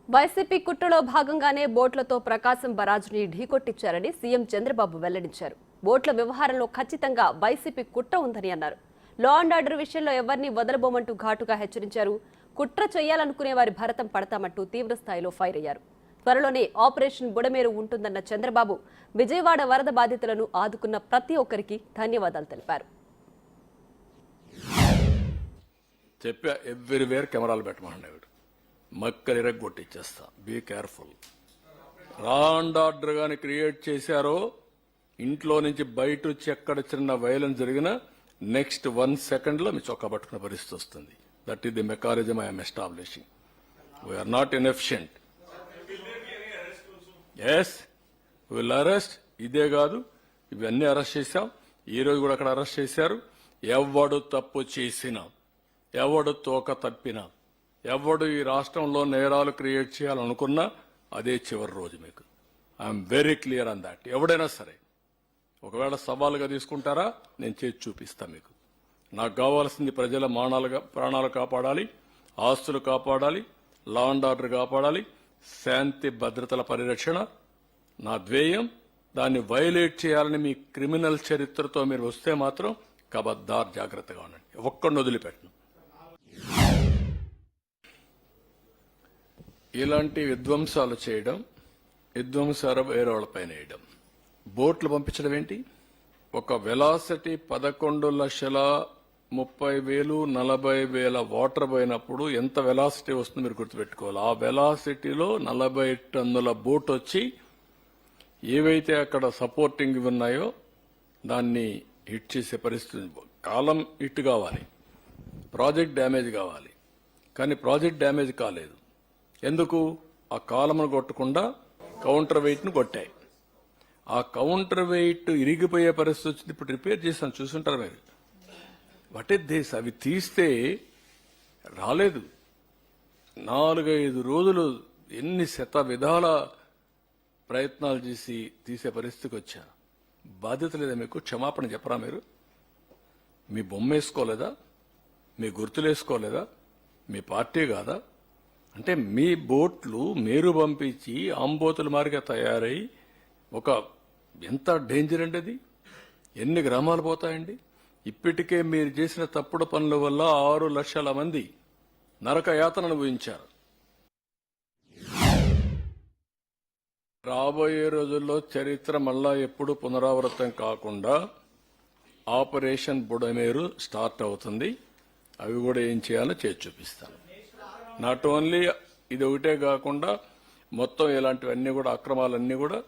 YCP కుట్రలో భాగంగానే బోట్లతో ప్రకాశం బరాజ్ని ఢీకొట్టించారని CM Chandrababu వెల్లడించారు. బోట్ల వ్యవహారంలో ఖచ్చితంగా వైసీపీ కుట్ర ఉందని అన్నారు. లా అండ్ ఆర్డర్ విషయంలో ఎవరిని వదలబోమంటూ ఘాటుగా హెచ్చరించారు. కుట్ర చేయాలనుకునే వారి భరతం పడతామంటూ తీవ్రస్థాయిలో ఫైర్ అయ్యారు. త్వరలోనే ఆపరేషన్ బుడమేరు ఉంటుందన్న చంద్రబాబు విజయవాడ వరద బాధితులను ఆదుకున్న ప్రతి ఒక్కరికి ధన్యవాదాలు తెలిపారు. ఎవ్రీవేర్ కెమెరాలు పెట్టమన్నాడు. మక్కలు ఇరగొట్టిచ్చేస్తా. Be careful. Law and order గాని క్రియేట్ చేశారో ఇంట్లో నుంచి బయట వచ్చి ఎక్కడ చిన్న వైలెన్స్ జరిగినా నెక్స్ట్ 1 సెకండ్ లో మీ చొక్కా పట్టుకున్న పరిస్థితి వస్తుంది. That is the mechanism I'm establishing. We're not inefficient. Yes will arrest. ఇదే కాదు, ఇవన్నీ అరెస్ట్ చేశాం. ఈ రోజు కూడా అక్కడ అరెస్ట్ చేశారు. ఎవడు తప్పు చేసినా, ఎవడు తోక తప్పినా, ఎవడు ఈ రాష్ట్రంలో నేరాలు క్రియేట్ చేయాలనుకున్నా అదే చివరి రోజు. మీకు I'm very clear on that. ఎవడైనా సరే ఒకవేళ సవాలుగా తీసుకుంటారా, నేను చేసి చూపిస్తా మీకు. నాకు కావాల్సింది ప్రజల ప్రాణాలు కాపాడాలి, ఆస్తులు కాపాడాలి, లా అండ్ ఆర్డర్ కాపాడాలి, శాంతి భద్రతల పరిరక్షణ నా ధ్యేయం. దాన్ని వైలేట్ చేయాలని మీ క్రిమినల్ చరిత్రతో మీరు వస్తే మాత్రం కబద్దార్ జాగ్రత్తగా ఉండండి. ఒక్కడిని వదిలిపెట్టను. ఇలాంటి విధ్వంసాలు చేయడం, విధ్వంసాలు వేరే వాళ్ళపైన వేయడం, బోట్లు పంపించడం ఏంటి? ఒక వెలాసిటీ 11,30,000 40,000 వాటర్ పోయినప్పుడు ఎంత వెలాసిటీ వస్తుందో మీరు గుర్తుపెట్టుకోవాలి. ఆ వెలాసిటీలో 40 టన్నుల బోట్ వచ్చి ఏవైతే అక్కడ సపోర్టింగ్ ఉన్నాయో దాన్ని హిట్ చేసే పరిస్థితి. కాలం హిట్ కావాలి, ప్రాజెక్ట్ డ్యామేజ్ కావాలి. కానీ ప్రాజెక్ట్ డ్యామేజ్ కాలేదు. ఎందుకు? ఆ కాలమును కొట్టకుండా కౌంటర్ వెయిట్ ను కొట్టాయి. ఆ కౌంటర్ వెయిట్ ఇరిగిపోయే పరిస్థితి వచ్చింది. ఇప్పుడు రిపేర్ చేశాను, చూసుంటారు మీరు. What is this? అవి తీస్తే రాలేదు. 4-5 రోజులు ఎన్ని శత విధాల ప్రయత్నాలు చేసి తీసే పరిస్థితికి వచ్చా. బాధ్యత లేదా మీకు? క్షమాపణ చెప్పరా మీరు? మీ బొమ్మ వేసుకోలేదా? మీ గుర్తులు వేసుకోలేదా? మీ పార్టీ కాదా? అంటే మీ బోట్లు మీరు పంపించి ఆంబోతుల మారిగా తయారై ఒక ఎంత డేంజర్ అండి అది. ఎన్ని గ్రామాలు పోతాయండి. ఇప్పటికే మీరు చేసిన తప్పుడు పనుల వల్ల 6 లక్షల మంది నరక యాతన అనుభవించారు. రాబోయే రోజుల్లో చరిత్ర మళ్ళా ఎప్పుడు పునరావృతం కాకుండా ఆపరేషన్ బుడమేరు స్టార్ట్ అవుతుంది. అవి కూడా ఏం చేయాలో చేసి చూపిస్తాను. నాట్ ఓన్లీ ఇది ఒకటే కాకుండా మొత్తం ఇలాంటివన్నీ కూడా అక్రమాలన్నీ కూడా